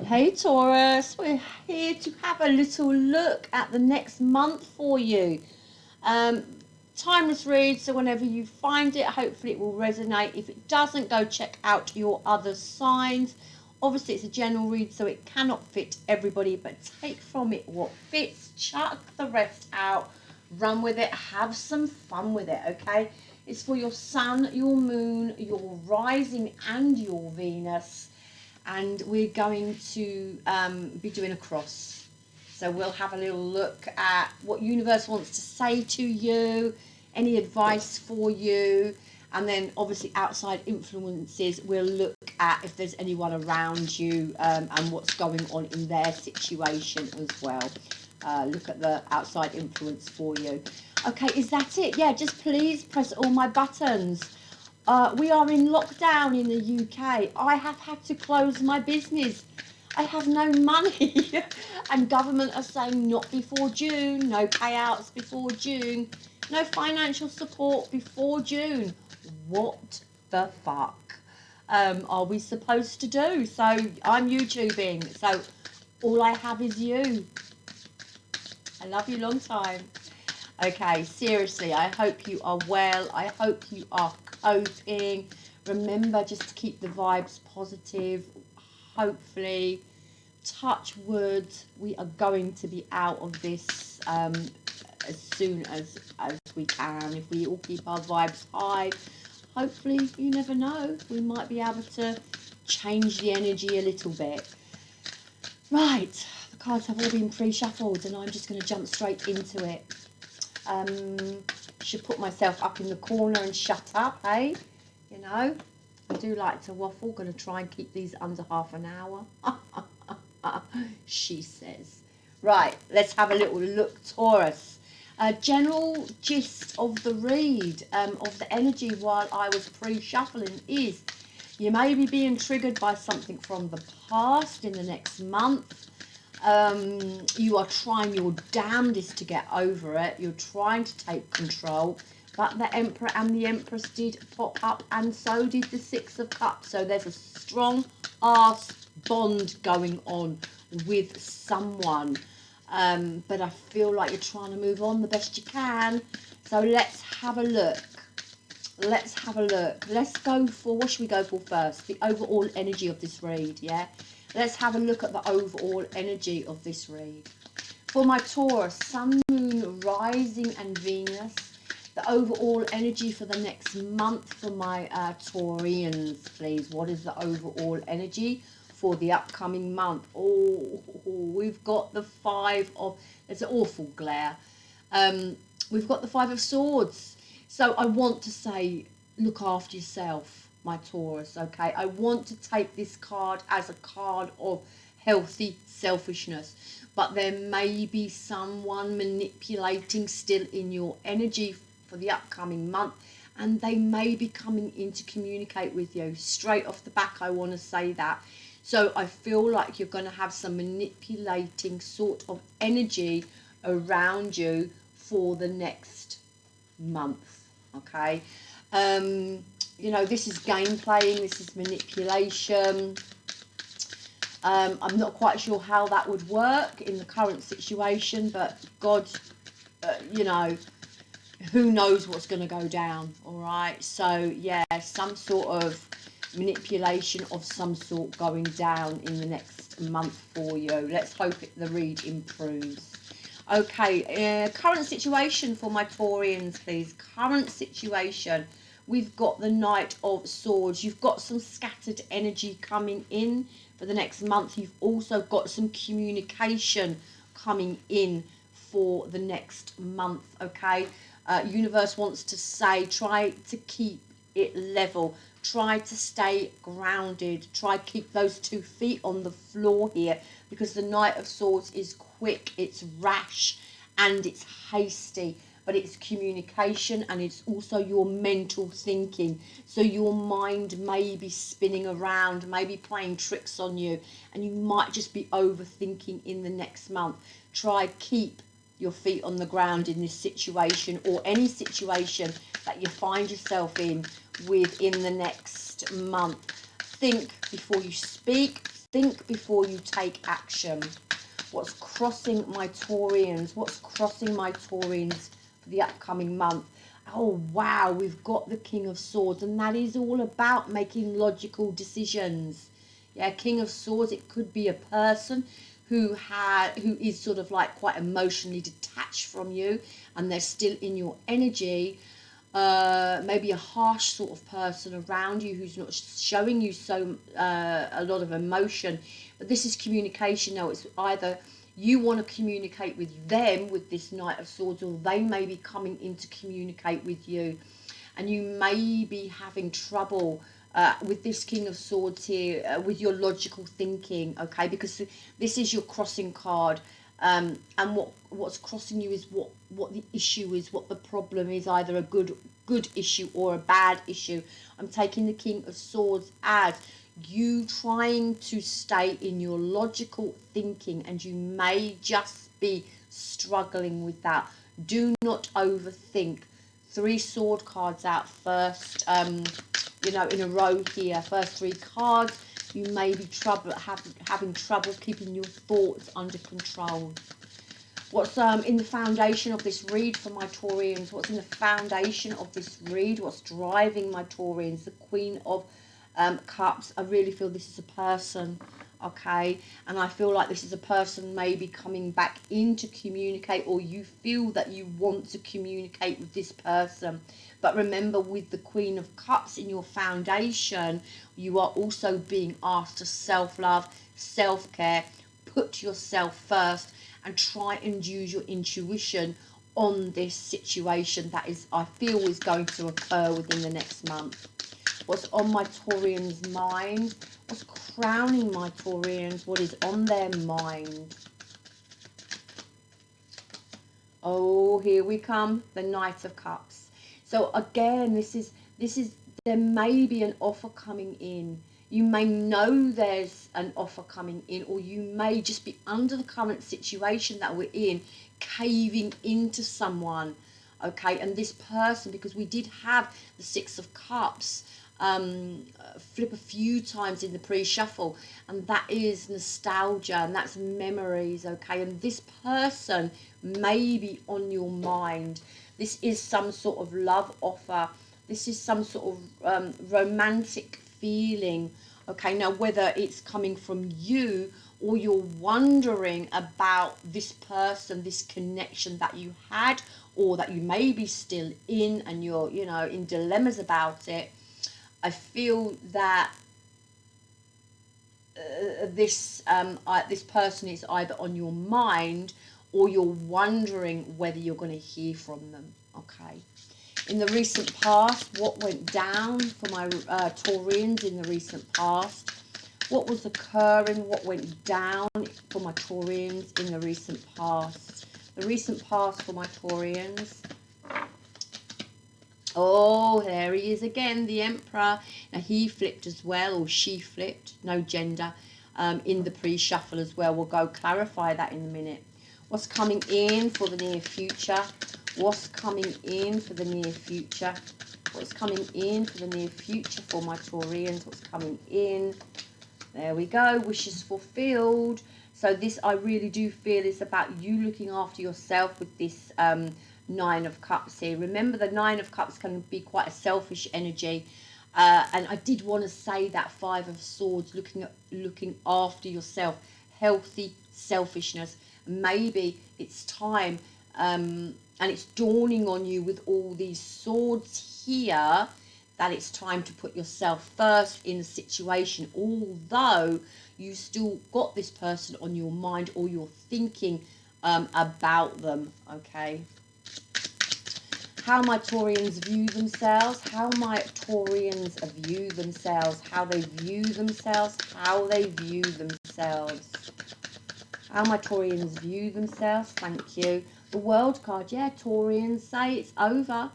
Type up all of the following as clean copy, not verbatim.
Hey Taurus, we're here to have a little look at the next month for you. Um, Timeless read, so whenever you find it, hopefully it will resonate. If it doesn't, go check out your other signs. Obviously, it's a general read, so it cannot fit everybody, but take from it what fits, chuck the rest out, run with it, have some fun with it, okay? It's for your sun, your moon, your rising, and your Venus. And we're going to be doing a cross. So we'll have a little look at what universe wants to say to you, any advice for you, and then obviously outside influences. We'll look at if there's anyone around you and what's going on in their situation as well. Look at the outside influence for you. Okay, is that it? Yeah, just please press all my buttons. We are in lockdown in the UK. I have had to close my business. I have no money. And government are saying not before June, no payouts before June, no financial support before June. What the fuck are we supposed to do? So I'm YouTubing. So all I have is you. I love you long time. Okay, seriously, I hope you are well. I hope you are coping. Remember just to keep the vibes positive. Hopefully, touch wood, we are going to be out of this as soon as we can. If we all keep our vibes high, hopefully, you never know, we might be able to change the energy a little bit. Right, the cards have all been pre-shuffled and I'm just going to jump straight into it. Should put myself up in the corner and shut up, hey? You know, I do like to waffle. Going to try and keep these under half an hour. She says. Right, let's have a little look, Taurus. General gist of the read, of the energy while I was pre-shuffling is you may be being triggered by something from the past in the next month. You are trying your damnedest to get over it. You're trying to take control. But the Emperor and the Empress did pop up, and so did the Six of Cups. So there's a strong ass bond going on with someone. But I feel like you're trying to move on the best you can. So let's have a look. Let's have a look. Let's go for, what should we go for first? The overall energy of this read, yeah? Let's have a look at the overall energy of this read. For my Taurus, Sun, Moon, Rising and Venus, the overall energy for the next month for my Taurians, please. What is the overall energy for the upcoming month? Oh, we've got the Five of, it's an awful glare. We've got the Five of Swords. So I want to say, look after yourself, my Taurus, okay? I want to take this card as a card of healthy selfishness. But there may be someone manipulating still in your energy for the upcoming month. And they may be coming in to communicate with you. Straight off the back, I want to say that. So I feel like you're going to have some manipulating sort of energy around you for the next month, okay? You know, this is game playing, this is manipulation. I'm not quite sure how that would work in the current situation, but God, you know, who knows what's going to go down, all right? So, yeah, some sort of manipulation of some sort going down in the next month for you. Let's hope the read improves. Okay, current situation for my Taurians, please. Current situation. We've got the Knight of Swords. You've got some scattered energy coming in for the next month. You've also got some communication coming in for the next month, okay? Universe wants to say, try to keep it level. Try to stay grounded. Try to keep those 2 feet on the floor here, because the Knight of Swords is quick, it's rash, and it's hasty. But it's communication, and it's also your mental thinking. So your mind may be spinning around, maybe playing tricks on you, and you might just be overthinking in the next month. Try keep your feet on the ground in this situation, or any situation that you find yourself in within the next month. Think before you speak, think before you take action. What's crossing my Taurians? What's crossing my Taurians for the upcoming month? Oh, wow, we've got the King of Swords, and that is all about making logical decisions. Yeah, King of Swords, it could be a person who is sort of like quite emotionally detached from you, and they're still in your energy. Maybe a harsh sort of person around you who's not showing you a lot of emotion. But this is communication now. It's either you want to communicate with them with this Knight of Swords, or they may be coming in to communicate with you. And you may be having trouble with this King of Swords here with your logical thinking, okay? Because this is your crossing card. And what's crossing you is what the issue is, what the problem is, either a good issue or a bad issue. I'm taking the King of Swords as you trying to stay in your logical thinking, and you may just be struggling with that. Do not overthink. 3 sword cards out first, you know, in a row here. First 3 cards. You may be having trouble keeping your thoughts under control. What's in the foundation of this read for my Taurians? What's in the foundation of this read? What's driving my Taurians? The Queen of Cups. I really feel this is a person, okay? And I feel like this is a person maybe coming back in to communicate, or you feel that you want to communicate with this person. But remember, with the Queen of Cups in your foundation, you are also being asked to self-love, self-care, put yourself first, and try and use your intuition on this situation that is, I feel, is going to occur within the next month. What's on my Taurians' mind? What's crowning my Taurians? What is on their mind? Oh, here we come, the Knight of Cups. So again, this is there may be an offer coming in. You may know there's an offer coming in, or you may just be, under the current situation that we're in, caving into someone, okay? And this person, because we did have the 6 of Cups flip a few times in the pre-shuffle, and that is nostalgia, and that's memories, okay? And this person may be on your mind. This is some sort of love offer. This is some sort of romantic feeling, okay? Now, whether it's coming from you, or you're wondering about this person, this connection that you had, or that you may be still in, and you're, you know, in dilemmas about it, I feel that this person is either on your mind, or you're wondering whether you're going to hear from them, okay? In the recent past, what went down for my Taurians in the recent past? What was occurring? What went down for my Taurians in the recent past? The recent past for my Taurians. Oh, there he is again, the Emperor. Now, he flipped as well, or she flipped, no gender, in the pre-shuffle as well. We'll go clarify that in a minute. What's coming in for the near future? What's coming in for the near future? What's coming in for the near future for my Taurians? What's coming in? There we go, wishes fulfilled. So this, I really do feel, is about you looking after yourself with this 9 of Cups here. Remember, the 9 of Cups can be quite a selfish energy. And I did want to say that 5 of Swords, looking after yourself, healthy selfishness. Maybe it's time, and it's dawning on you with all these swords here, that it's time to put yourself first in a situation, although you still got this person on your mind, or you're thinking about them, okay? How my Taurians view themselves, how my Taurians view themselves, how they view themselves, how they view themselves. How my Taurians view themselves, thank you. The World card, yeah, Taurians say it's over.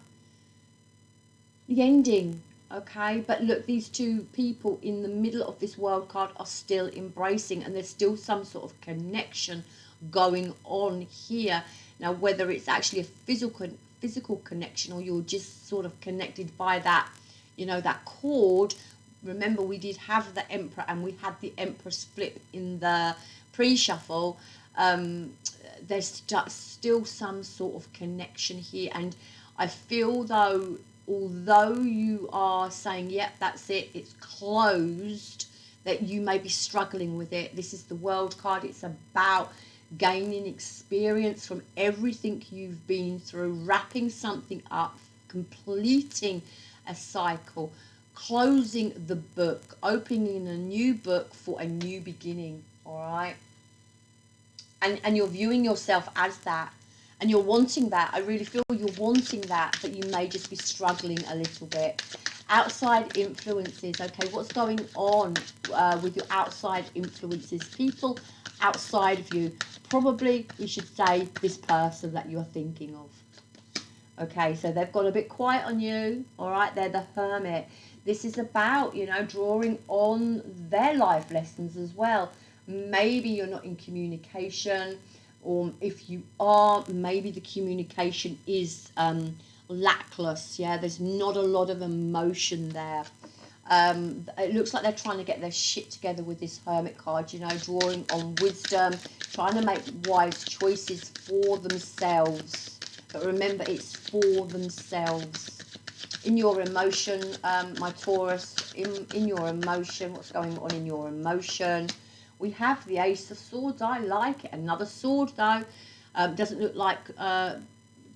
The ending, okay? But look, these 2 people in the middle of this World card are still embracing, and there's still some sort of connection going on here. Now, whether it's actually a physical connection, or you're just sort of connected by that, you know, that cord, remember we did have the Emperor and we had the Empress flip in the pre-shuffle. There's still some sort of connection here, and I feel though, although you are saying, yep, that's it, it's closed, that you may be struggling with it. This is the World card. It's about gaining experience from everything you've been through, wrapping something up, completing a cycle, closing the book, opening a new book for a new beginning. All right. And you're viewing yourself as that, and you're wanting that. I really feel you're wanting that, but you may just be struggling a little bit. Outside influences. Okay, what's going on with your outside influences? People outside of you. Probably we should say this person that you're thinking of. Okay, so they've got a bit quiet on you. All right, they're the Hermit. This is about, you know, drawing on their life lessons as well. Maybe you're not in communication, or if you are, maybe the communication is lackluster. Yeah, there's not a lot of emotion there. It looks like they're trying to get their shit together with this Hermit card, you know, drawing on wisdom, trying to make wise choices for themselves. But remember, it's for themselves. In your emotion, my Taurus, in your emotion, what's going on in your emotion? We have the Ace of Swords. I like it. Another sword, though. Doesn't look like,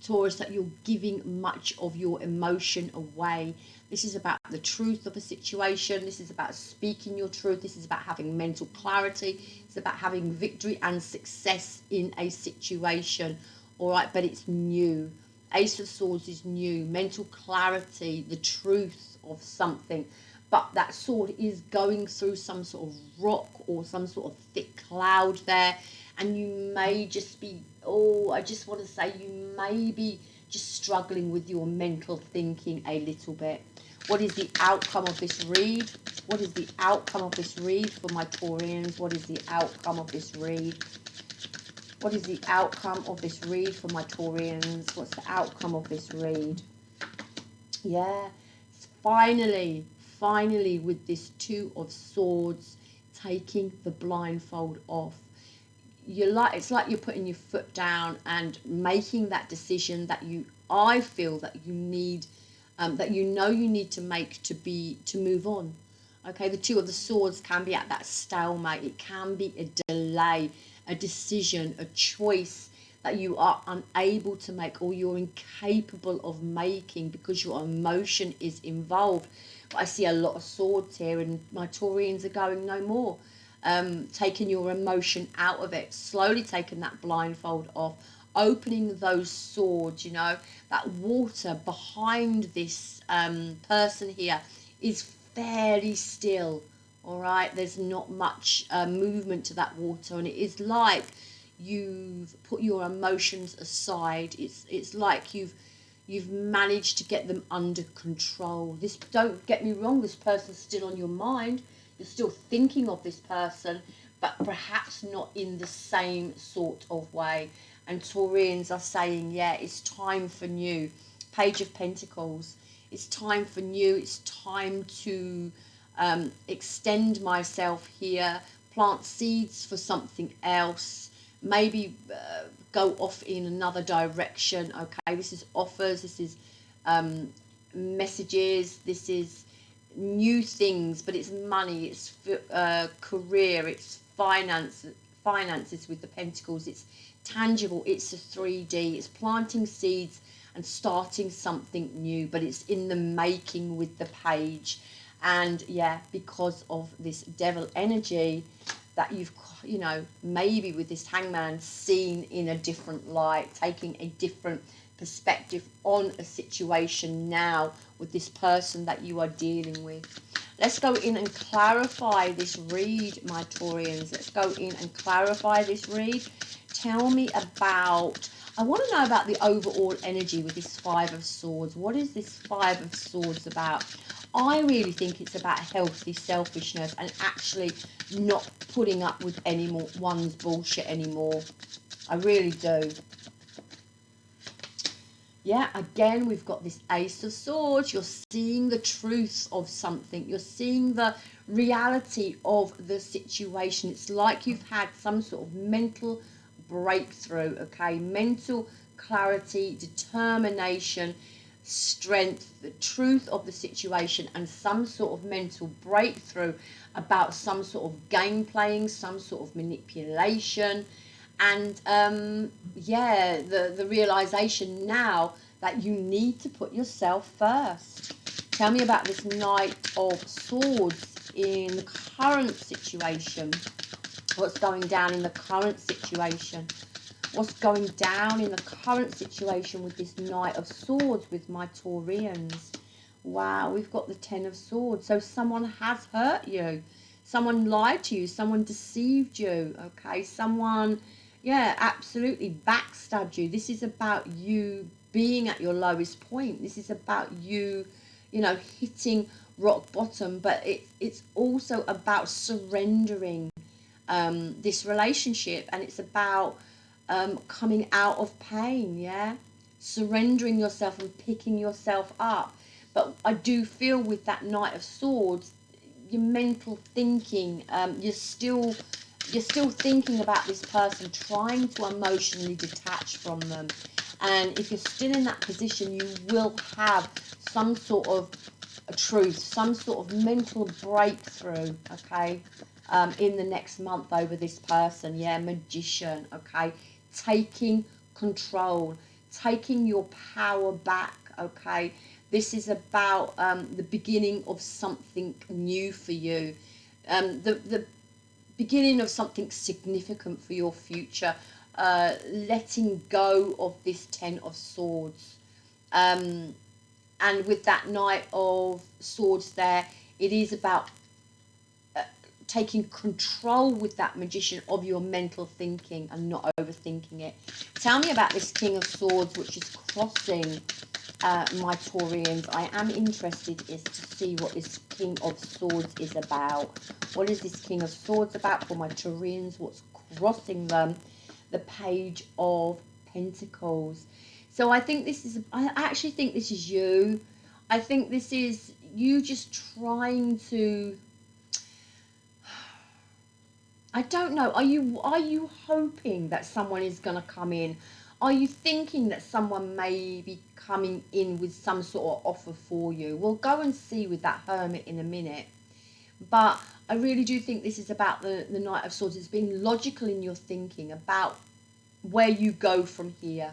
Taurus, that you're giving much of your emotion away. This is about the truth of a situation. This is about speaking your truth. This is about having mental clarity. It's about having victory and success in a situation. All right, but it's new. Ace of Swords is new. Mental clarity, the truth of something. But that sword is going through some sort of rock or some sort of thick cloud there. And you may just be, I just want to say, you may be just struggling with your mental thinking a little bit. What is the outcome of this read? What is the outcome of this read for my Taurians? What is the outcome of this read? What is the outcome of this read for my Taurians? What's the outcome of this read? Yeah, finally, with this Two of Swords, taking the blindfold off. It's like you're putting your foot down and making that decision that I feel that you need, that you need to make to move on. Okay, the Two of the Swords can be at that stalemate. It can be a delay, a decision, a choice that you are unable to make, or you're incapable of making because your emotion is involved. But I see a lot of swords here, and my Taurians are going no more. Taking your emotion out of it, slowly taking that blindfold off, opening those swords, you know, that water behind this person here is fairly still. All right, there's not much movement to that water, and it is like you've put your emotions aside. It's like you've managed to get them under control. Don't get me wrong, this person's still on your mind. You're still thinking of this person, but perhaps not in the same sort of way. And Taurians are saying, yeah, it's time for new. Page of Pentacles. It's time for new. It's time to extend myself here, plant seeds for something else, maybe go off in another direction. Okay, this is offers, this is messages, this is new things, but it's money, it's career, it's finances with the Pentacles. It's tangible, it's a 3D, it's planting seeds and starting something new, but it's in the making with the Page. And yeah, because of this Devil energy that you've, you know, maybe with this Hangman, seen in a different light, taking a different perspective on a situation now with this person that you are dealing with. Let's go in and clarify this read, my Taurians. Let's go in and clarify this read. Tell me about, I want to know about the overall energy with this Five of Swords. What is this Five of Swords about? I really think it's about healthy selfishness and actually not putting up with one's bullshit anymore. I really do. Yeah, again, we've got this Ace of Swords. You're seeing the truth of something. You're seeing the reality of the situation. It's like you've had some sort of mental breakthrough, okay? Mental clarity, determination, strength, the truth of the situation, and some sort of mental breakthrough about some sort of game playing, some sort of manipulation, and yeah, the realization now that you need to put yourself first. Tell me about this Knight of Swords in the current situation. What's going down in the current situation? What's going down in the current situation with this Knight of Swords with my Taurians? Wow, we've got the Ten of Swords. So someone has hurt you. Someone lied to you. Someone deceived you. Okay, someone, yeah, absolutely backstabbed you. This is about you being at your lowest point. This is about you, you know, hitting rock bottom. But it's also about surrendering this relationship, and it's about coming out of pain, yeah, surrendering yourself and picking yourself up. But I do feel with that Knight of Swords, your mental thinking, you're still thinking about this person, trying to emotionally detach from them. And if you're still in that position, you will have some sort of a truth, some sort of mental breakthrough, okay, in the next month over this person. Yeah, Magician, okay, taking control, taking your power back, okay. This is about the beginning of something new for you, the beginning of something significant for your future, letting go of this Ten of Swords. And with that Knight of Swords there, it is about taking control with that Magician of your mental thinking and not overthinking it. Tell me about this King of Swords, which is crossing my Taurians. I am interested is to see what this King of Swords is about. What is this King of Swords about for my Taurians? What's crossing them? The Page of Pentacles. So I think this is, I actually think this is you. I think this is you just trying to, I don't know, are you hoping that someone is going to come in? Are you thinking that someone may be coming in with some sort of offer for you? We'll go and see with that Hermit in a minute. But I really do think this is about the Knight of Swords. It's being logical in your thinking about where you go from here.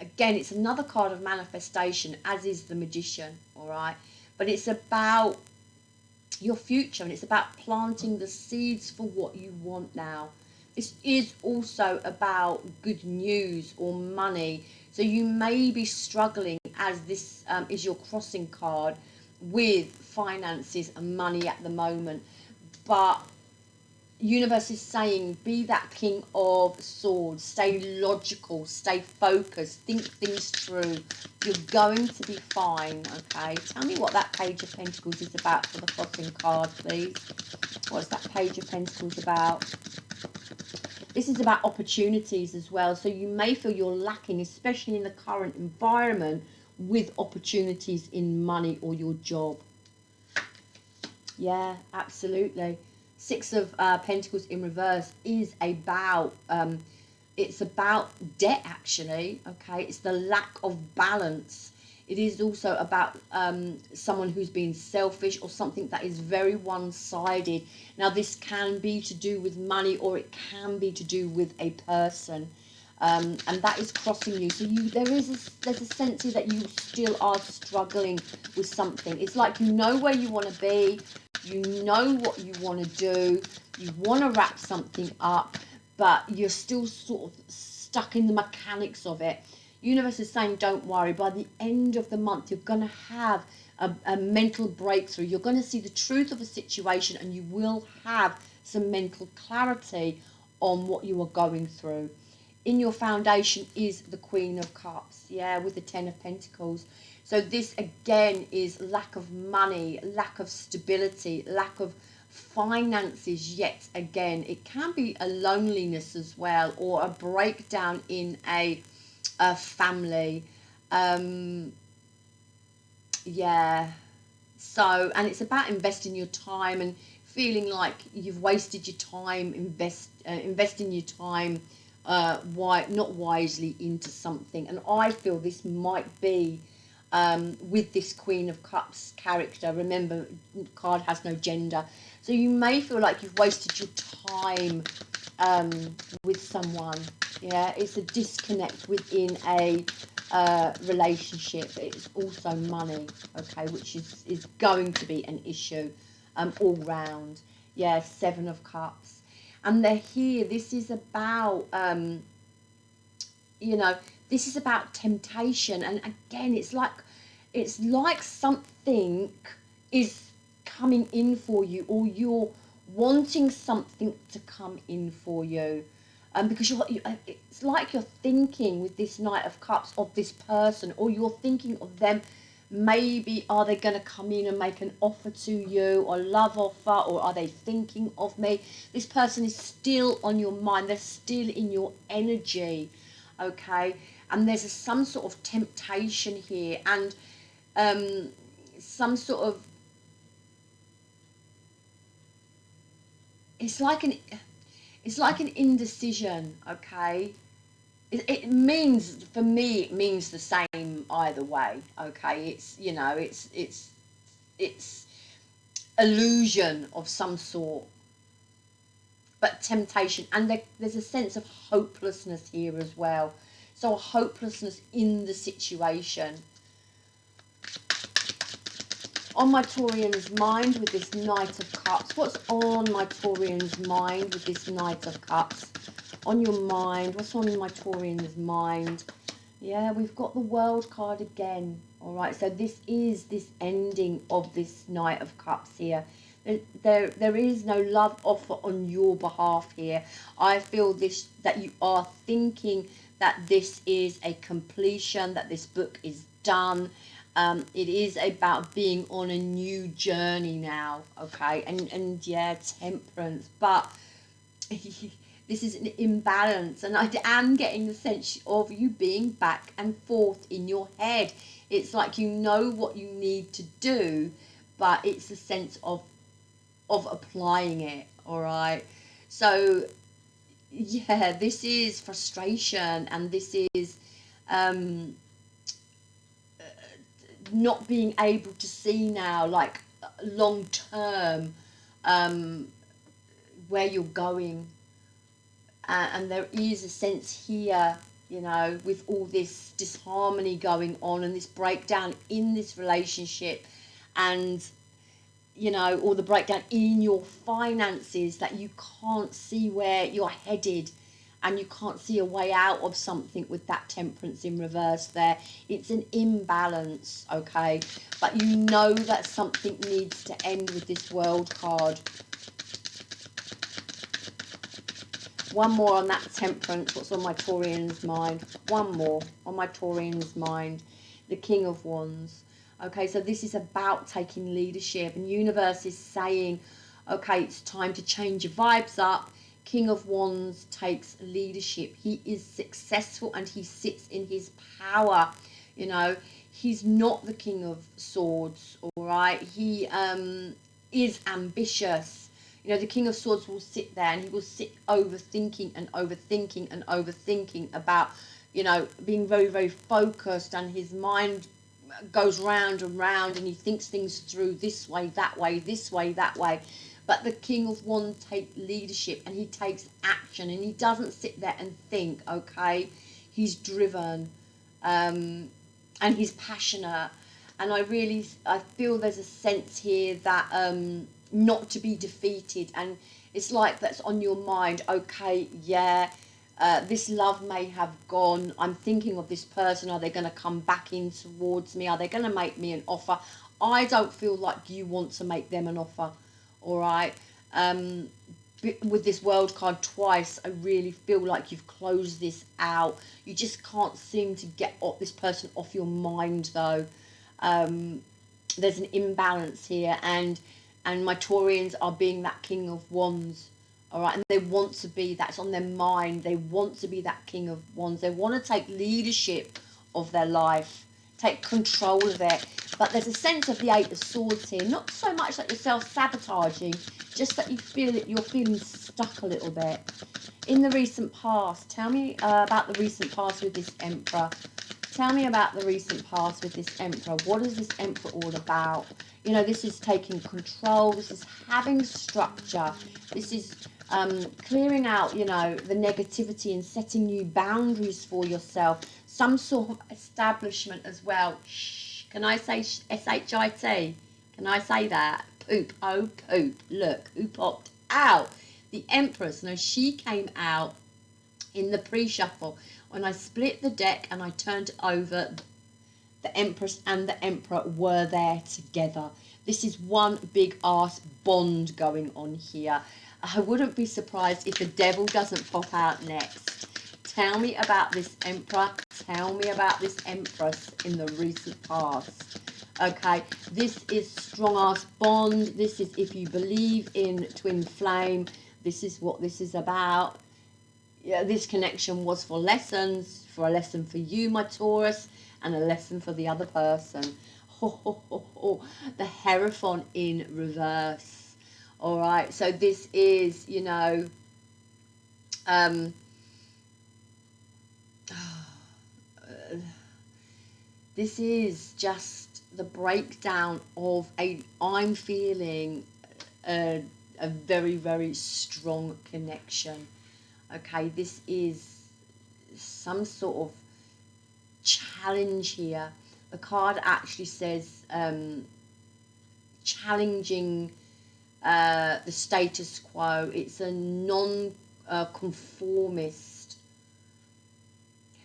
Again, it's another card of manifestation, as is the Magician, all right? But it's about your future, and it's about planting the seeds for what you want now. This is also about good news or money. So you may be struggling, as this is your crossing card, with finances and money at the moment. But universe is saying, be that King of Swords, stay logical, stay focused, think things through. You're going to be fine, okay? Tell me what that Page of Pentacles is about for the crossing card, please. What's that Page of Pentacles about? This is about opportunities as well. So you may feel you're lacking, especially in the current environment, with opportunities in money or your job. Yeah, absolutely. Six of Pentacles in reverse is about, it's about debt, actually, okay? It's the lack of balance. It is also about someone who's been selfish or something that is very one-sided. Now, this can be to do with money, or it can be to do with a person. And that is crossing you. So there's a sense here that you still are struggling with something. It's like you know where you want to be. You know what you want to do. You want to wrap something up, but you're still sort of stuck in the mechanics of it. Universe is saying, don't worry. By the end of the month, you're going to have a mental breakthrough. You're going to see the truth of a situation, and you will have some mental clarity on what you are going through. In your foundation is the Queen of Cups, yeah, with the Ten of Pentacles. So this, again, is lack of money, lack of stability, lack of finances yet again. It can be a loneliness as well, or a breakdown in a family. Yeah. So, and it's about investing your time and feeling like you've wasted your time, investing your time, not wisely into something. And I feel this might be with this Queen of Cups character. Remember, card has no gender. So you may feel like you've wasted your time um, with someone. Yeah, it's a disconnect within a relationship. It's also money, okay, which is going to be an issue all round. Yeah, Seven of Cups. And they're here. This is about, you know, this is about temptation. And again, it's like something is coming in for you, or you're wanting something to come in for you, because it's like you're thinking with this Knight of Cups of this person, or you're thinking of them. Maybe are they going to come in and make an offer to you, or love offer, or are they thinking of me? This person is still on your mind. They're still in your energy, okay? And there's some sort of temptation here, and some sort of, it's like an indecision, okay? It means, for me, it means the same either way, okay? It's, you know, it's illusion of some sort, but temptation. And there's a sense of hopelessness here as well. So a hopelessness in the situation. On my Taurian's mind with this Knight of Cups. What's on my Taurian's mind with this Knight of Cups? On your mind, what's on my Taurian's mind? Yeah, we've got the World card again. All right, so this is this ending of this Knight of Cups here. There is no love offer on your behalf here. I feel that you are thinking that this is a completion, that this book is done. It is about being on a new journey now, okay? And yeah, temperance, but this is an imbalance, and I am getting the sense of you being back and forth in your head. It's like you know what you need to do, but it's a sense of applying it, all right? So yeah, this is frustration, and this is um not being able to see now, like, long term, um, where you're going. And there is a sense here, you know, with all this disharmony going on and this breakdown in this relationship, and, you know, or the breakdown in your finances, that you can't see where you're headed, and you can't see a way out of something with that temperance in reverse there. It's an imbalance, okay? But you know that something needs to end with this World card. One more on that temperance. What's on my Taurian's mind? One more on my Taurian's mind. The King of Wands. Okay, so this is about taking leadership, and universe is saying, okay, it's time to change your vibes up. King of Wands takes leadership. He is successful and he sits in his power. You know, he's not the King of Swords, all right? He is ambitious. You know, the King of Swords will sit there and he will sit overthinking and overthinking and overthinking about, you know, being very, very focused, and his mind goes round and round, and he thinks things through this way, that way, this way, that way. But the King of Wands takes leadership, and he takes action, and he doesn't sit there and think, okay? He's driven, and he's passionate. And I feel there's a sense here that not to be defeated, and it's like that's on your mind. Okay, yeah, this love may have gone. I'm thinking of this person. Are they going to come back in towards me? Are they going to make me an offer? I don't feel like you want to make them an offer, all right? With this World card twice, I really feel like you've closed this out. You just can't seem to get this person off your mind, though. There's an imbalance here, and my Taurians are being that King of Wands, all right? And they want to be, that's on their mind. They want to be that King of Wands. They want to take leadership of their life. Take control of it. But there's a sense of the Eight of Swords here. Not so much that you're self-sabotaging, just that you feel that you're feeling stuck a little bit. In the recent past, tell me about the recent past with this Emperor. Tell me about the recent past with this Emperor. What is this Emperor all about? You know, this is taking control. This is having structure. This is clearing out, you know, the negativity and setting new boundaries for yourself. Some sort of establishment as well. Shh. Can I say S-H-I-T? Can I say that? Poop. Oh, poop. Look, who popped out? The Empress. Now, she came out in the pre-shuffle when I split the deck and I turned it over. The Empress and the Emperor were there together. This is one big ass bond going on here. I wouldn't be surprised if the Devil doesn't pop out next. Tell me about this Emperor. Tell me about this Empress in the recent past. Okay, this is strong ass bond. This is if you believe in twin flame. This is what this is about. Yeah, this connection was for lessons, for a lesson for you, my Taurus, and a lesson for the other person. The Hierophant in reverse. All right, so this is, you know, this is just the breakdown of I'm feeling a very, very strong connection. Okay, this is some sort of challenge here. The card actually says challenging the status quo. It's a non-conformist.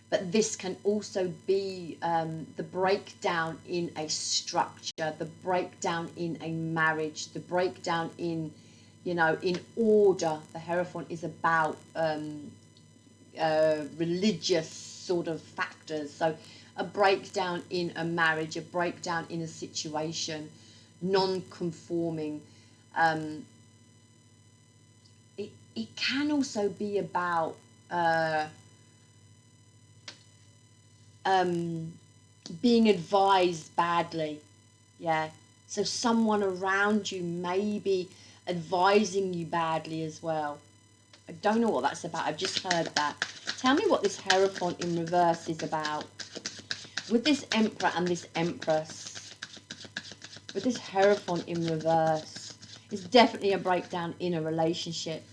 But this can also be the breakdown in a structure, the breakdown in a marriage, the breakdown in, you know, in order. The Hierophant is about religious sort of factors. So a breakdown in a marriage, a breakdown in a situation, non-conforming. It can also be about being advised badly. Yeah, so someone around you may be advising you badly as well. I don't know what that's about. I've just heard that. Tell me what this Hierophant in reverse is about. With this Emperor and this Empress, with this Hierophant in reverse, it's definitely a breakdown in a relationship.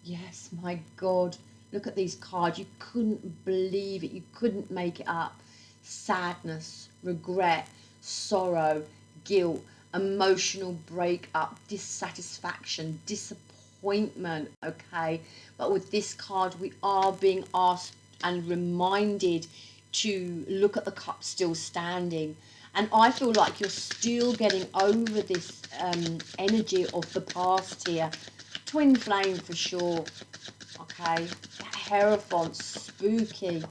Yes, my God. Look at these cards. You couldn't believe it. You couldn't make it up. Sadness, regret, sorrow, guilt, emotional breakup, dissatisfaction, disappointment, okay? But with this card, we are being asked and reminded to look at the cup still standing. And I feel like you're still getting over this energy of the past here. Twin flame for sure, okay? Hierophant, spooky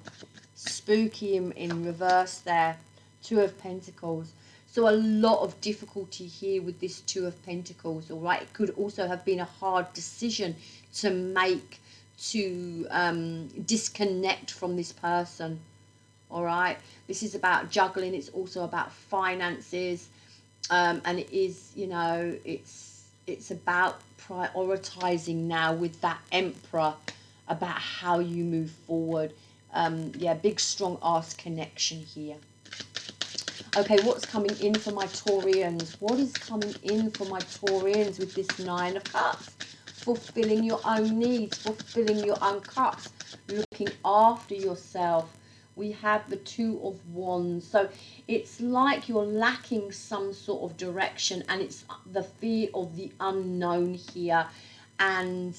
in reverse there. Two of Pentacles. So a lot of difficulty here with this Two of Pentacles, all right? It could also have been a hard decision to make to disconnect from this person, all right? This is about juggling. It's also about finances, and it is, you know, it's about prioritizing now with that Emperor about how you move forward. Yeah, big strong ass connection here. Okay, what's coming in for my Taurians? What is coming in for my Taurians with this Nine of Cups? Fulfilling your own needs, fulfilling your own cups, looking after yourself. We have the Two of Wands. So it's like you're lacking some sort of direction, and it's the fear of the unknown here, and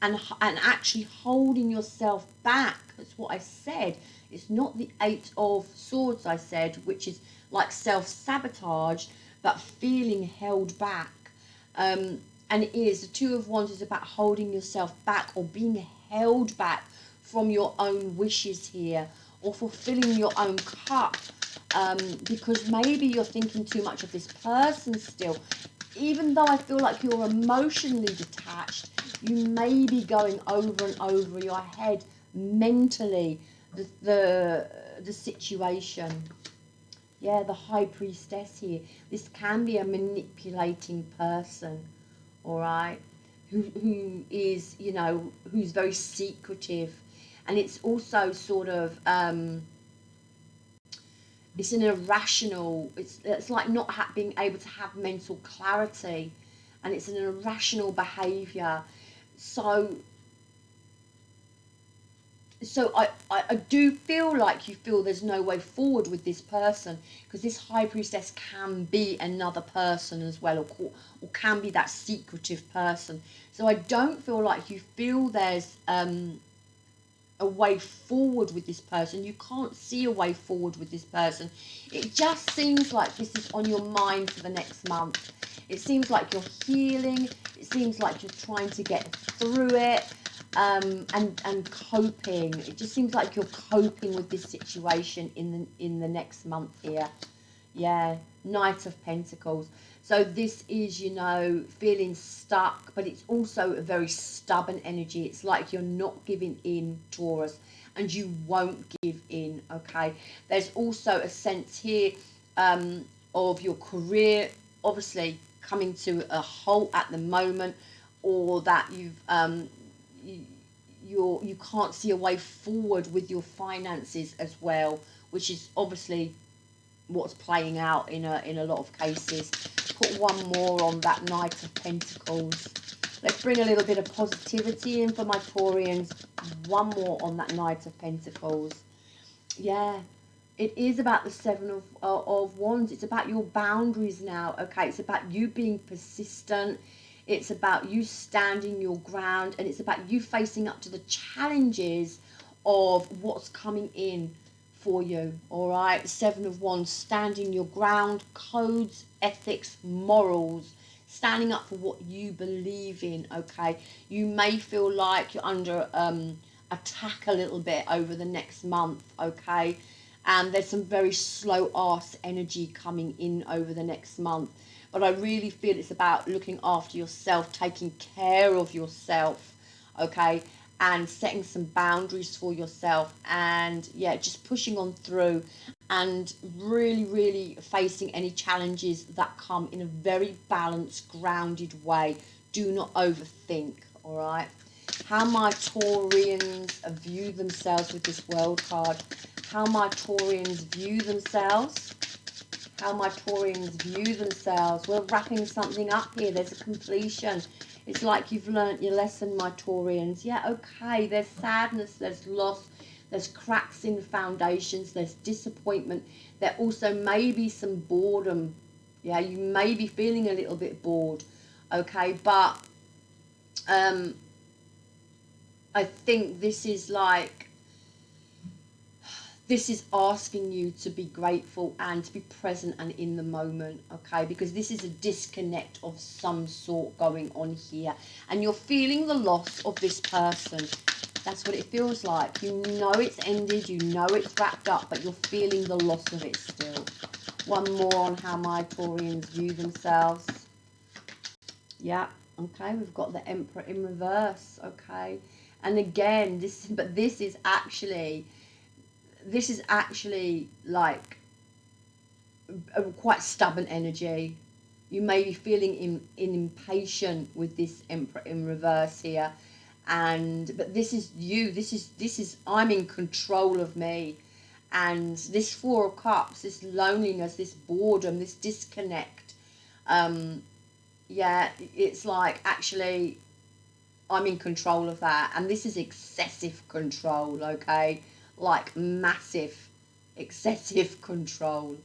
actually holding yourself back. That's what I said. It's not the Eight of Swords, I said, which is like self-sabotage, but feeling held back. And it is, the Two of Wands is about holding yourself back or being held back from your own wishes here, or fulfilling your own cup, because maybe you're thinking too much of this person still. Even though I feel like you're emotionally detached, you may be going over and over your head mentally, the situation. Yeah, the High Priestess here. This can be a manipulating person, all right, who is, you know, who's very secretive, and it's also sort of it's an irrational. It's like not being able to have mental clarity, and it's an irrational behaviour. So I do feel like you feel there's no way forward with this person, because this High Priestess can be another person as well, or can be that secretive person. So I don't feel like you feel there's a way forward with this person. You can't see a way forward with this person. It just seems like this is on your mind for the next month. It seems like you're healing. It seems like you're trying to get through it, and coping. It just seems like you're coping with this situation in the next month here. Yeah, Knight of Pentacles. So this is, you know, feeling stuck, but it's also a very stubborn energy. It's like you're not giving in, Taurus, and you won't give in, okay? There's also a sense here of your career, obviously, coming to a halt at the moment, or that you can't see a way forward with your finances as well, which is obviously what's playing out in a lot of cases. Put one more on that Knight of Pentacles. Let's bring a little bit of positivity in for my Taurians. One more on that Knight of Pentacles. Yeah, it is about the Seven of Wands. It's about your boundaries now, okay? It's about you being persistent. It's about you standing your ground, and it's about you facing up to the challenges of what's coming in for you, all right? Seven of Wands, standing your ground, codes, ethics, morals, standing up for what you believe in, okay? You may feel like you're under attack a little bit over the next month, okay? And there's some very slow ass energy coming in over the next month. But I really feel it's about looking after yourself, taking care of yourself, okay? And setting some boundaries for yourself, and yeah, just pushing on through and really facing any challenges that come in a very balanced, grounded way. Do not overthink, all right? How my Taurians view themselves with this World card. How my Taurians view themselves. How my Taurians view themselves. We're wrapping something up here. There's a completion. It's like you've learnt your lesson, my Taurians. Yeah, okay. There's sadness. There's loss. There's cracks in foundations. There's disappointment. There also may be some boredom. Yeah, you may be feeling a little bit bored. Okay, but I think this is like, this is asking you to be grateful and to be present and in the moment, okay? Because this is a disconnect of some sort going on here. And you're feeling the loss of this person. That's what it feels like. You know it's ended, you know it's wrapped up, but you're feeling the loss of it still. One more on how my Taurians view themselves. Yeah, okay, we've got the Emperor in reverse, okay? And again, this is actually like a quite stubborn energy. You may be feeling impatient with this Emperor in reverse here, but this is you. This is I'm in control of me, and this Four of Cups, this loneliness, this boredom, this disconnect. Yeah, it's like actually I'm in control of that, and this is excessive control, okay? Like massive, excessive control.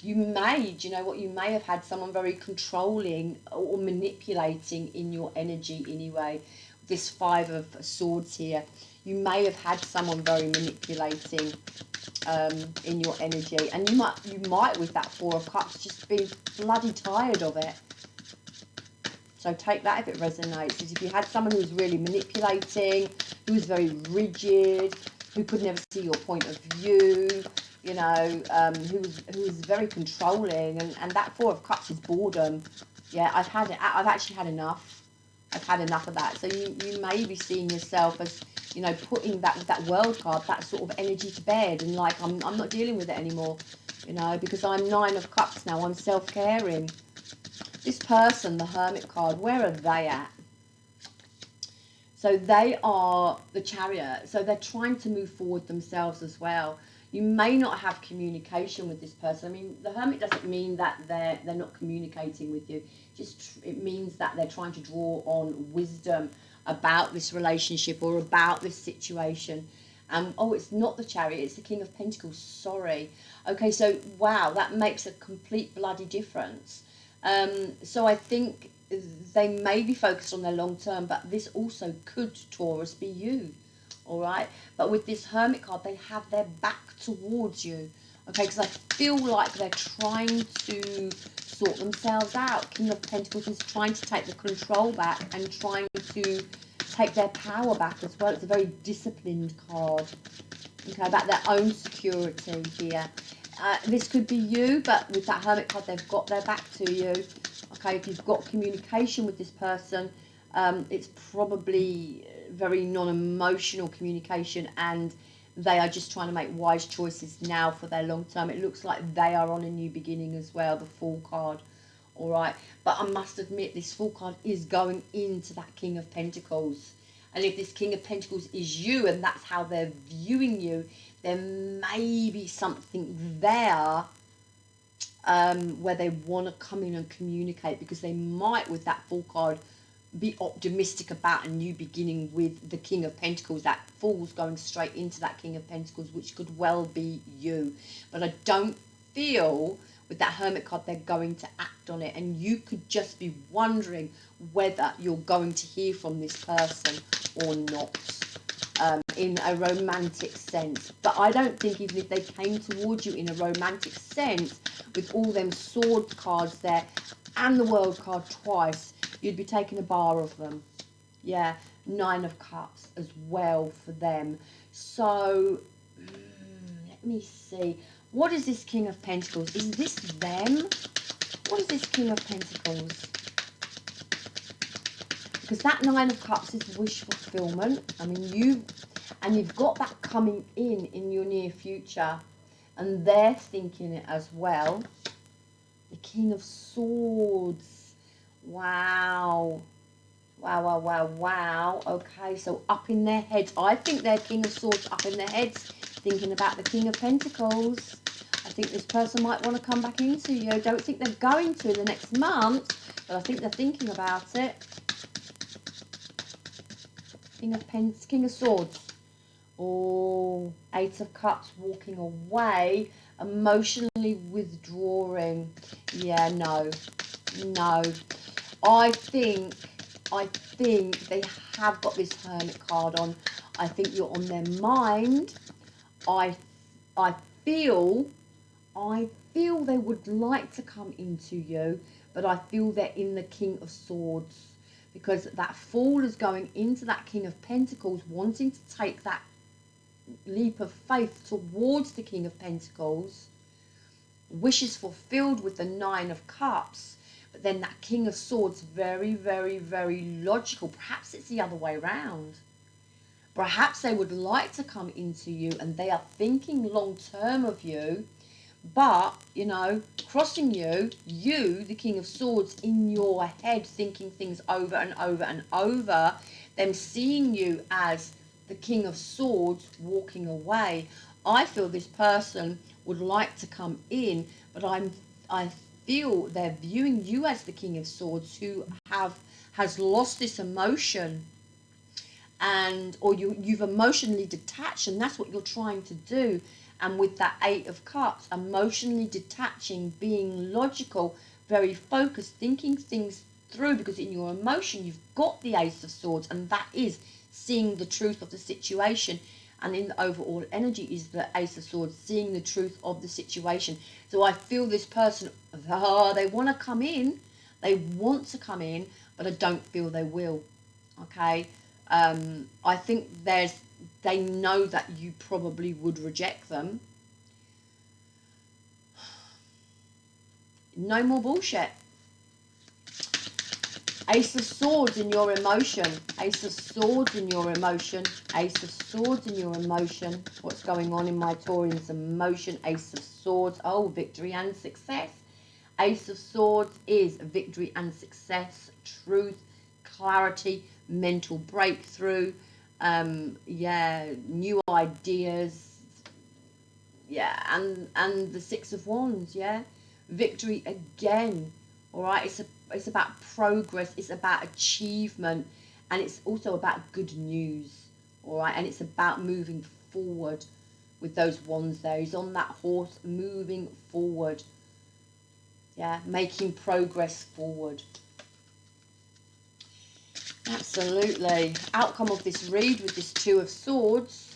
You may, do you know what? You may have had someone very controlling or manipulating in your energy anyway. This Five of Swords here. You may have had someone very manipulating in your energy, and you might with that Four of Cups just be bloody tired of it. So take that if it resonates. If you had someone who was really manipulating, who was very rigid, who could never see your point of view, you know, who was very controlling, and that Four of Cups is boredom. Yeah, I've actually had enough. I've had enough of that. So you may be seeing yourself as you know, putting that world card, that sort of energy to bed, and like, I'm not dealing with it anymore, you know, because I'm 9 of Cups now. I'm self-caring. This person, the Hermit card, where are they at? So they are the Chariot. So they're trying to move forward themselves as well. You may not have communication with this person. I mean, the Hermit doesn't mean that they're not communicating with you. Just it means that they're trying to draw on wisdom about this relationship or about this situation. Oh, it's not the Chariot, it's the King of Pentacles. Sorry. Okay, so wow, that makes a complete bloody difference. So I think they may be focused on their long term, but this also could, Taurus, be you. All right, but with this Hermit card, they have their back towards you. Okay, because I feel like they're trying to sort themselves out. King of Pentacles is trying to take the control back and trying to take their power back as well. It's a very disciplined card. Okay, about their own security here. This could be you, but with that Hermit card, they've got their back to you. Okay, if you've got communication with this person, it's probably very non-emotional communication, and they are just trying to make wise choices now for their long term. It looks like they are on a new beginning as well, the Fool card. All right, but I must admit, this Fool card is going into that King of Pentacles. And if this King of Pentacles is you and that's how they're viewing you, there may be something there where they want to come in and communicate, because they might, with that Fool card, be optimistic about a new beginning with the King of Pentacles. That Fool's going straight into that King of Pentacles, which could well be you. But I don't feel with that Hermit card they're going to act on it, and you could just be wondering whether you're going to hear from this person or not, in a romantic sense. But I don't think even if they came towards you in a romantic sense, with all them sword cards there and the World card twice, you'd be taking a bar of them. Yeah, 9 of Cups as well for them. So let me see, what is this King of Pentacles? Is this them? What is this King of Pentacles? Because that 9 of Cups is wish fulfillment. I mean, you've got that coming in your near future, and they're thinking it as well. The King of Swords. Wow. Wow. Okay, so up in their heads. I think they're King of Swords up in their heads, thinking about the King of Pentacles. I think this person might want to come back into you. I don't think they're going to in the next month, but I think they're thinking about it. King of Swords. Oh, 8 of Cups, walking away, emotionally withdrawing. Yeah, no. I think they have got this Hermit card on. I think you're on their mind. I feel they would like to come into you, but I feel they're in the King of Swords, because that Fool is going into that King of Pentacles, wanting to take that leap of faith towards the King of Pentacles. Wishes fulfilled with the 9 of Cups, but then that King of Swords, very logical. Perhaps it's the other way around. Perhaps they would like to come into you and they are thinking long term of you, but, you know, crossing you, the King of Swords, in your head, thinking things over and over, them seeing you as the King of Swords, walking away. I feel this person would like to come in, but I feel they're viewing you as the King of Swords, who has lost this emotion, or you've emotionally detached, and that's what you're trying to do. And with that 8 of Cups, emotionally detaching, being logical, very focused, thinking things through, because in your emotion you've got the Ace of Swords, and that is seeing the truth of the situation. And in the overall energy is the Ace of Swords, seeing the truth of the situation. So I feel this person, they want to come in, but I don't feel they will. Okay, I think they know that you probably would reject them. No more bullshit. Ace of Swords in your emotion. Ace of Swords in your emotion. Ace of Swords in your emotion. What's going on in my Taurian's emotion? Ace of Swords. Oh, victory and success. Ace of Swords is victory and success, truth, clarity, mental breakthrough, yeah, new ideas, yeah, and the Six of Wands, yeah, victory again. All right, it's about progress, it's about achievement, and it's also about good news. All right, and it's about moving forward with those wands there. He's on that horse moving forward, yeah, making progress forward. Absolutely. Outcome of this read with this Two of Swords.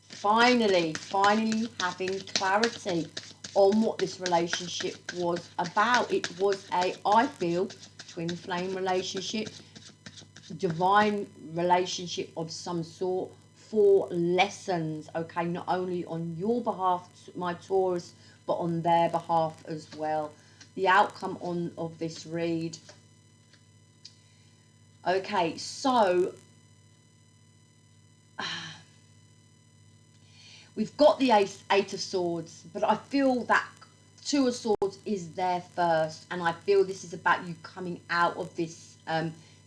Finally having clarity on what this relationship was about. It was a, I feel, twin flame relationship, divine relationship of some sort, for lessons, okay, not only on your behalf, my Taurus, but on their behalf as well. The outcome of this read. Okay, so we've got the Eight of Swords, but I feel that Two of Swords is there first, and I feel this is about you coming out of this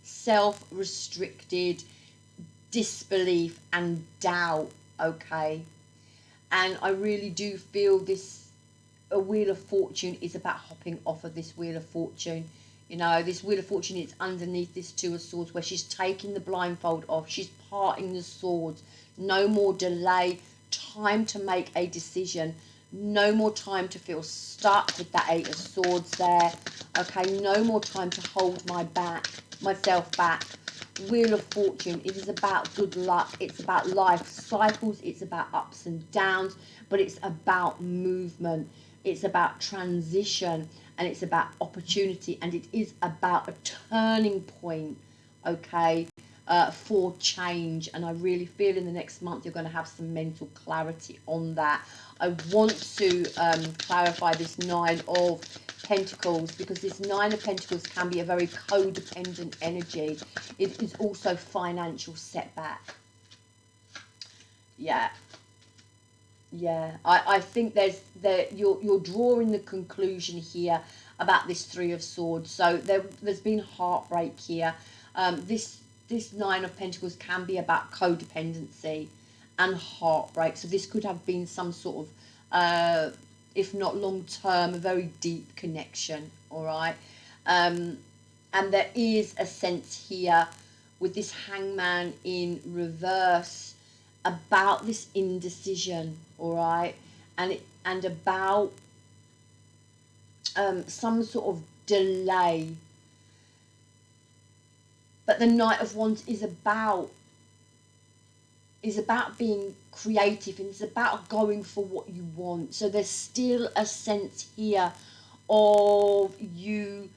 self-restricted disbelief and doubt, okay? And I really do feel this, a Wheel of Fortune is about hopping off of this Wheel of Fortune. You know, this Wheel of Fortune is underneath this Two of Swords, where she's taking the blindfold off. She's parting the swords. No more delay. Time to make a decision. No more time to feel stuck with that Eight of Swords there. Okay, no more time to hold myself back. Wheel of Fortune, it is about good luck. It's about life cycles. It's about ups and downs, but it's about movement. It's about transition, and it's about opportunity, and it is about a turning point, okay, for change. And I really feel in the next month you're going to have some mental clarity on that. I want to clarify this Nine of Pentacles, because this Nine of Pentacles can be a very codependent energy. It is also financial setback. Yeah. Yeah, I think you're drawing the conclusion here about this Three of Swords. So there's been heartbreak here. This Nine of Pentacles can be about codependency and heartbreak. So this could have been some sort of, if not long term, a very deep connection. All right, and there is a sense here with this Hangman in reverse about this indecision, all right, and about some sort of delay. But the Knight of Wands is about being creative, and it's about going for what you want. So there's still a sense here of you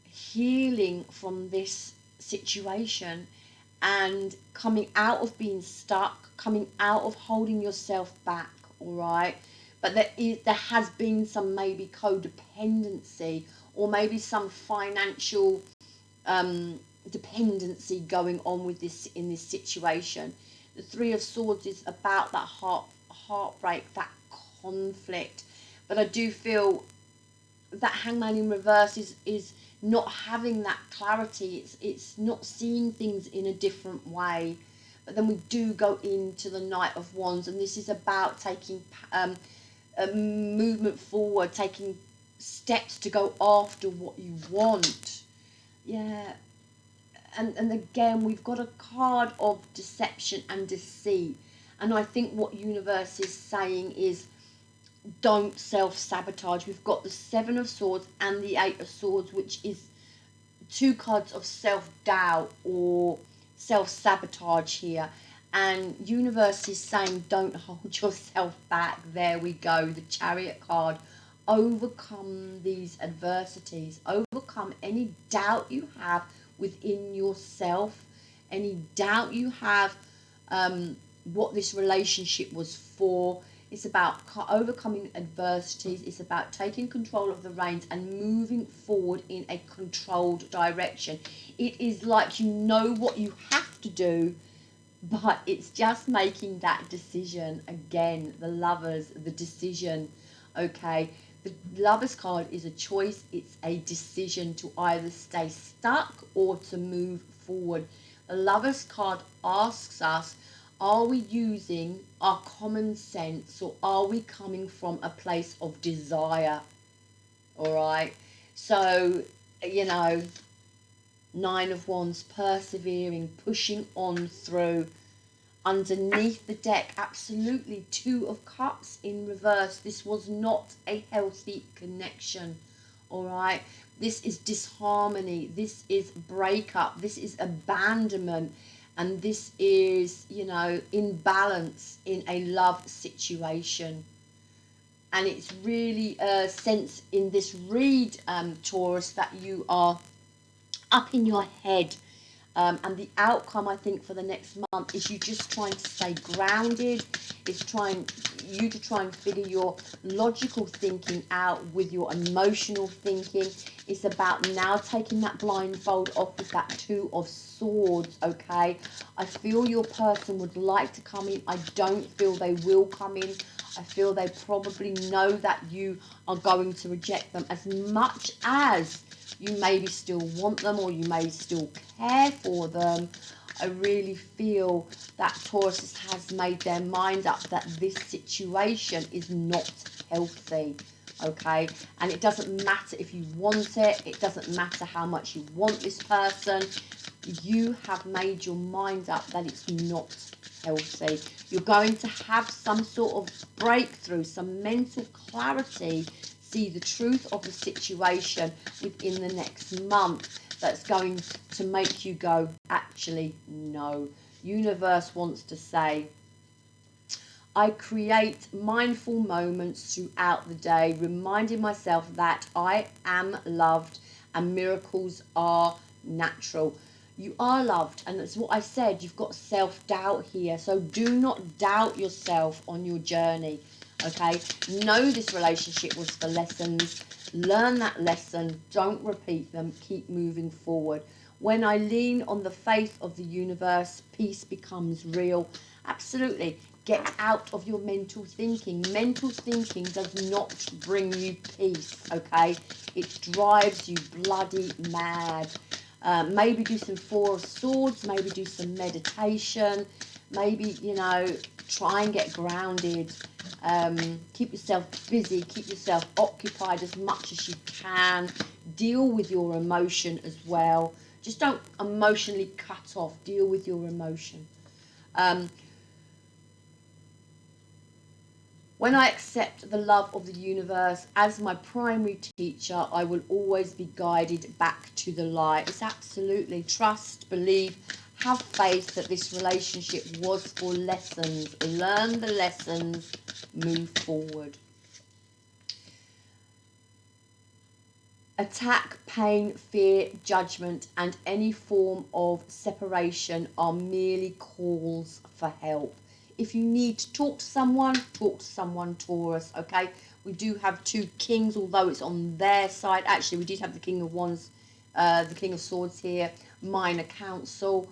healing from this situation and coming out of being stuck, coming out of holding yourself back, all right? But there has been some maybe codependency, or maybe some financial dependency going on with this in this situation. The Three of Swords is about that heartbreak, that conflict. But I do feel that Hangman in reverse is not having that clarity. It's not seeing things in a different way. But then we do go into the Knight of Wands, and this is about taking a movement forward, taking steps to go after what you want. Yeah. And again, we've got a card of deception and deceit. And I think what universe is saying is, don't self-sabotage. We've got the Seven of Swords and the Eight of Swords, which is two cards of self-doubt or self-sabotage here. And universe is saying, don't hold yourself back. There we go, the Chariot card. Overcome these adversities. Overcome any doubt you have within yourself, any doubt you have what this relationship was for. It's about overcoming adversities. It's about taking control of the reins and moving forward in a controlled direction. It is like you know what you have to do, but it's just making that decision. Again, the Lovers, the decision. Okay, the Lovers card is a choice. It's a decision to either stay stuck or to move forward. The Lovers card asks us, are we using our common sense, or are we coming from a place of desire? All right, so you know, Nine of Wands, persevering, pushing on through. Underneath the deck, absolutely, Two of Cups in reverse. This was not a healthy connection. All right, this is disharmony, this is breakup, this is abandonment, and this is, you know, imbalance in a love situation. And it's really a sense in this read, Taurus, that you are up in your head. And the outcome, I think, for the next month is you just trying to stay grounded. It's trying you to try and figure your logical thinking out with your emotional thinking. It's about now taking that blindfold off with that Two of Swords, okay? I feel your person would like to come in. I don't feel they will come in. I feel they probably know that you are going to reject them, as much as you maybe still want them or you may still care for them. I really feel that Taurus has made their mind up that this situation is not healthy, okay? And it doesn't matter if you want it. It doesn't matter how much you want this person. You have made your mind up that it's not healthy. You're going to have some sort of breakthrough, some mental clarity, see the truth of the situation within the next month, that's going to make you go, actually, no. Universe wants to say, I create mindful moments throughout the day, reminding myself that I am loved and miracles are natural. You are loved, and that's what I said. You've got self-doubt here, so do not doubt yourself on your journey. Okay, know this relationship was for lessons. Learn that lesson, don't repeat them, keep moving forward. When I lean on the faith of the universe, peace becomes real. Absolutely. Get out of your mental thinking. Mental thinking does not bring you peace, okay? It drives you bloody mad. Maybe do some Four of Swords, maybe do some meditation, maybe, you know, try and get grounded. Keep yourself busy, keep yourself occupied as much as you can. Deal with your emotion as well. Just don't emotionally cut off. Deal with your emotion. When I accept the love of the universe as my primary teacher, I will always be guided back to the light. It's absolutely trust, believe, have faith that this relationship was for lessons. Learn the lessons, move forward. Attack, pain, fear, judgment, and any form of separation are merely calls for help. If you need to talk to someone, Taurus, okay? We do have two kings, although it's on their side. Actually, we did have the King of Wands, the King of Swords here, minor counsel.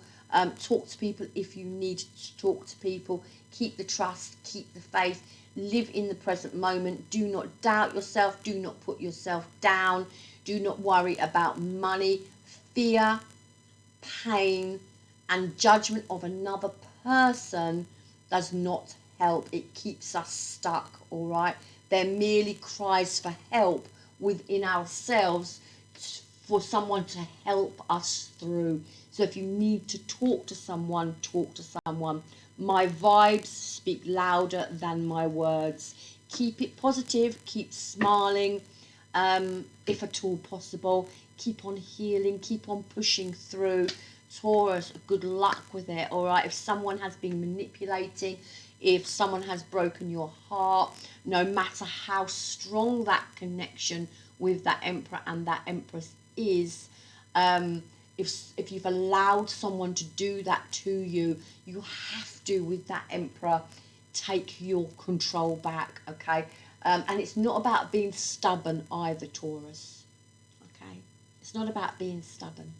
Talk to people if you need to talk to people. Keep the trust, keep the faith. Live in the present moment. Do not doubt yourself. Do not put yourself down. Do not worry about money, fear, pain, and judgment of another person does not help. It keeps us stuck, all right? They're merely cries for help within ourselves for someone to help us through. So if you need to talk to someone, talk to someone. My vibes speak louder than my words. Keep it positive, keep smiling, if at all possible. Keep on healing, keep on pushing through. Taurus, good luck with it, all right? If someone has been manipulating, if someone has broken your heart, no matter how strong that connection with that Emperor and that Empress is, if you've allowed someone to do that to you, you have to, with that Emperor, take your control back, okay? And it's not about being stubborn either, Taurus, okay? It's not about being stubborn.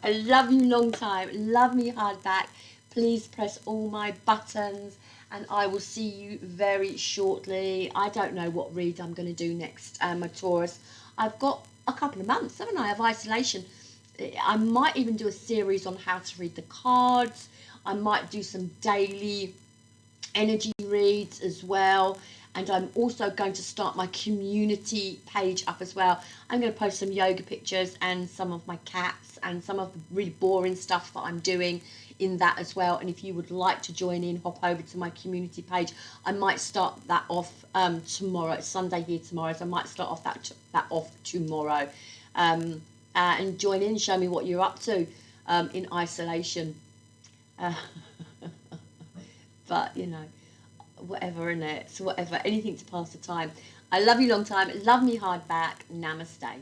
I love you long time. Love me hard back. Please press all my buttons and I will see you very shortly. I don't know what read I'm going to do next, my Taurus. I've got a couple of months, haven't I, of isolation. I might even do a series on how to read the cards. I might do some daily energy reads as well. And I'm also going to start my community page up as well. I'm going to post some yoga pictures and some of my cats and some of the really boring stuff that I'm doing in that as well. And if you would like to join in, hop over to my community page. I might start that off tomorrow. It's Sunday here tomorrow, so I might start off that off tomorrow. And join in, show me what you're up to in isolation. But, you know, whatever, innit? So whatever, anything to pass the time. I love you long time. Love me hard back. Namaste.